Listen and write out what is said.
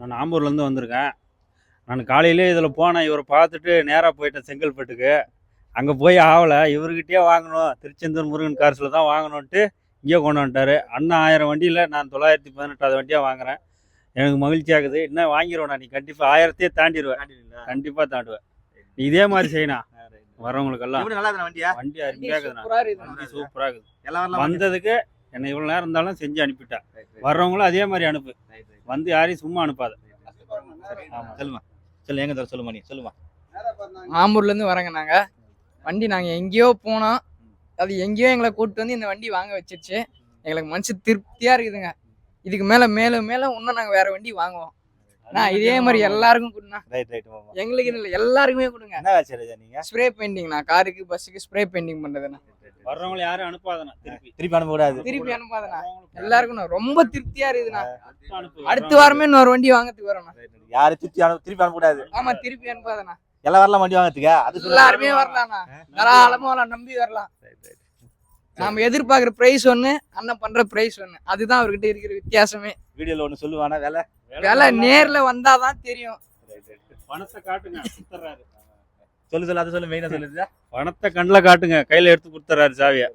நான் ஆம்பூர்லேருந்து வந்திருக்கேன். நான் காலையிலே இதில் போனேன். இவரை பார்த்துட்டு நேராக போயிட்டேன் செங்கல்பட்டுக்கு. அங்கே போய் ஆகலை, இவர்கிட்டயே வாங்கணும், திருச்செந்தூர் முருகன் கார்ஸில் தான் வாங்கணுன்ட்டு இங்கே கொண்டு வந்துட்டார். அண்ணா 1000 வண்டியில் நான் 918வது வண்டியாக வாங்குகிறேன். எனக்கு மகிழ்ச்சியாகுது. இன்னும் வாங்கிடுவேன். நீ கண்டிப்பாக 1000 தாண்டிடுவேன். கண்டிப்பாக தாண்டுவேன். நீ இதே மாதிரி செய்யணும் வரவங்களுக்கெல்லாம். வண்டி அருமையாக இருக்குது. சூப்பராக இருக்குது. வந்ததுக்கு என்னை இவ்வளோ நேரம் இருந்தாலும் செஞ்சு அனுப்பிட்டேன். வர்றவங்களும் அதே மாதிரி அனுப்பு. வந்து யாரையும் சும்மா அனுப்பாத. சொல்லுமா சொல்லு, எங்க தர சொல்லுமா, நீ சொல்லுமா. ஆம்பூர்லேருந்து வரேங்க. நாங்கள் வண்டி நாங்கள் எங்கேயோ போனோம், அது எங்கேயோ எங்களை கூப்பிட்டு வந்து இந்த வண்டி வாங்க வச்சிருச்சு. எங்களுக்கு மனசு திருப்தியாக இருக்குதுங்க. இதுக்கு மேலே மேலும் மேலும் இன்னும் நாங்கள் வேறு வண்டி வாங்குவோம். நான் இதே மாதிரி எல்லாருக்கும் கொடுங்க. எங்களுக்கு இல்லை, எல்லாருக்குமே கொடுங்க. ஸ்ப்ரே பெயிண்டிங், நான் காருக்கு பஸ்ஸுக்கு ஸ்ப்ரே பெயிண்டிங் பண்ணுறதுண்ணா. வர்றவங்களை யாரும் அனுப்பாதண்ணா. திருப்பி அனுப்பக்கூடாது. திருப்பி அனுப்பாதண்ணா. எல்லாருக்கும் ரொம்ப திருப்தியாக இருக்குதுண்ணா. அடுத்த வாரமே இன்னொரு வண்டி வாங்கறதுக்கு வரோண்ணா. யாரும் திருப்பி அனுப்பக்கூடாது. ஆமா, திருப்பி அனுப்பாதண்ணா. எல்லாம் வரலாம் வண்டி வாங்கறதுக்கு. அது எல்லாருமே வரலாம்ண்ணா. தாராளமா வரலாம், நம்பி வரலாம். நாம எதிர்பார்க்குற பிரைஸ் ஒண்ணு, அண்ணன் பண்ற பிரைஸ் ஒண்ணு. அதுதான் அவர்கிட்ட இருக்கிற வித்தியாசமே. வீடியோல ஒண்ணு சொல்லுவானா, வேலை நேர்ல வந்தாதான் தெரியும். பணத்தை காட்டுங்க, சொல்லு, அது சொல்லு, மெயினா சொல்லுது. பணத்தை கண்ணில் காட்டுங்க, கையில எடுத்து கொடுத்துறாரு சாவியை.